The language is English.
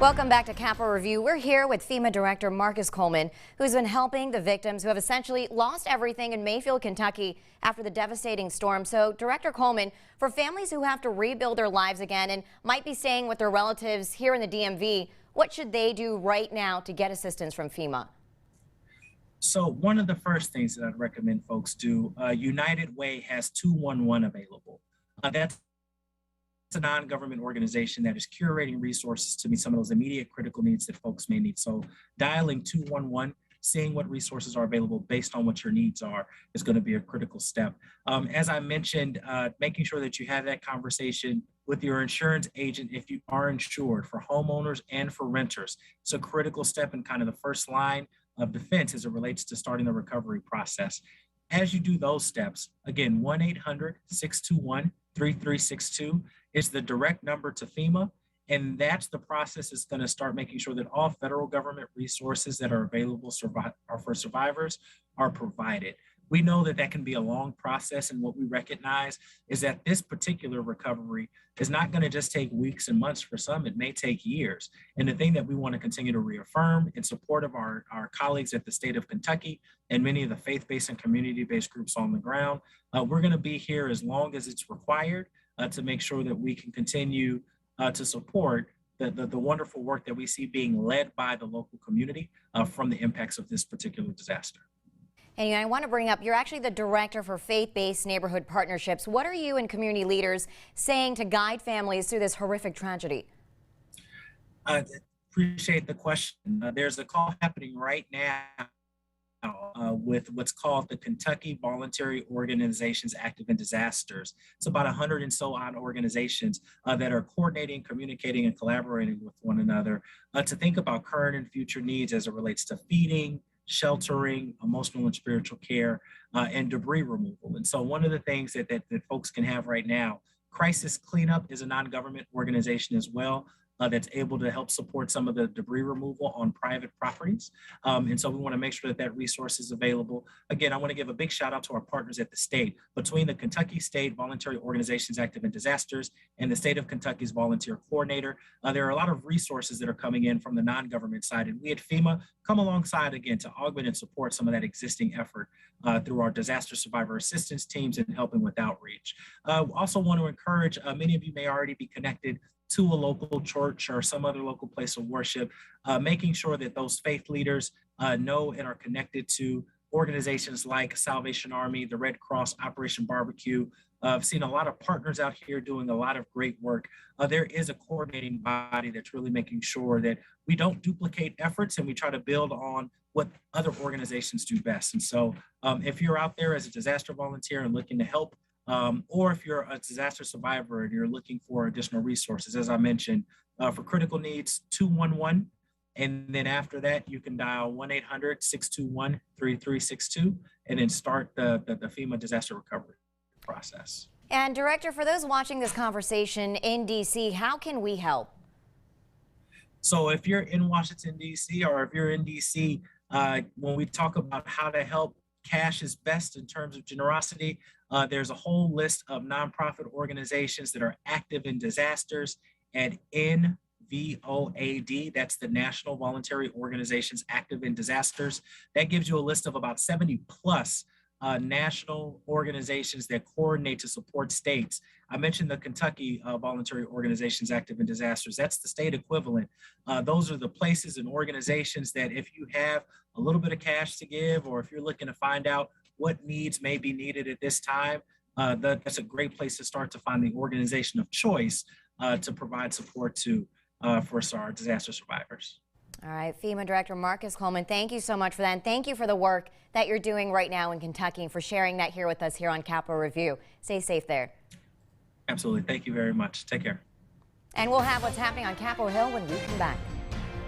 Welcome back to Capital Review. We're here with FEMA Director Marcus Coleman, who's been helping the victims who have essentially lost everything in Mayfield, Kentucky after the devastating storm. So, Director Coleman, for families who have to rebuild their lives again and might be staying with their relatives here in the DMV, what should they do right now to get assistance from FEMA? So one of the first things that I'd recommend folks do, United Way has 211 available. That's a non-government organization that is curating resources to meet some of those immediate critical needs that folks may need. So dialing 211, seeing what resources are available based on what your needs are is going to be a critical step. As I mentioned, making sure that you have that conversation with your insurance agent if you are insured for homeowners and for renters. It's a critical step in kind of the first line of defense as it relates to starting the recovery process. As you do those steps, again, 1-800-621-3362 is the direct number to FEMA. And that's the process that's going to start making sure that all federal government resources that are available for survivors are provided. We know that that can be a long process, and what we recognize is that this particular recovery is not going to just take weeks and months. For some, it may take years. And the thing that we want to continue to reaffirm in support of our colleagues at the state of Kentucky and many of the faith-based and community-based groups on the ground, we're going to be here as long as it's required to make sure that we can continue to support the wonderful work that we see being led by the local community from the impacts of this particular disaster. And I want to bring up, you're actually the director for faith-based neighborhood partnerships. What are you and community leaders saying to guide families through this horrific tragedy? I appreciate the question. There's a call happening right now with what's called the Kentucky Voluntary Organizations Active in Disasters. It's about 100 and so on organizations that are coordinating, communicating, and collaborating with one another to think about current and future needs as it relates to feeding, sheltering, emotional and spiritual care, and debris removal. And so one of the things that folks can have right now, Crisis Cleanup is a non-government organization as well that's able to help support some of the debris removal on private properties. And so we want to make sure that that resource is available. Again, I want to give a big shout out to our partners at the state. Between the Kentucky State Voluntary Organizations Active in Disasters and the state of Kentucky's volunteer coordinator, there are a lot of resources that are coming in from the non-government side. And we at FEMA come alongside again to augment and support some of that existing effort through our disaster survivor assistance teams and helping with outreach. Also want to encourage, many of you may already be connected to a local church or some other local place of worship, making sure that those faith leaders know and are connected to organizations like Salvation Army, the Red Cross, Operation Barbecue. I've seen a lot of partners out here doing a lot of great work. There is a coordinating body that's really making sure that we don't duplicate efforts and we try to build on what other organizations do best. And so if you're out there as a disaster volunteer and looking to help, or if you're a disaster survivor and you're looking for additional resources, as I mentioned, for critical needs, 211. And then after that, you can dial 1-800-621-3362 and then start the FEMA disaster recovery process. And Director, for those watching this conversation in D.C., how can we help? So if you're in Washington, D.C., or if you're in D.C., when we talk about how to help, cash is best in terms of generosity. There's a whole list of nonprofit organizations that are active in disasters at NVOAD. That's the National Voluntary Organizations Active in Disasters. That gives you a list of about 70 plus national organizations that coordinate to support states. I mentioned the Kentucky Voluntary Organizations Active in Disasters. That's the state equivalent. Those are the places and organizations that if you have a little bit of cash to give, or if you're looking to find out what needs may be needed at this time, that's a great place to start to find the organization of choice to provide support to for our disaster survivors. All right, FEMA Director Marcus Coleman, thank you so much for that. And thank you for the work that you're doing right now in Kentucky and for sharing that here with us here on Capital Review. Stay safe there. Absolutely. Thank you very much. Take care. And we'll have what's happening on Capitol Hill when we come back.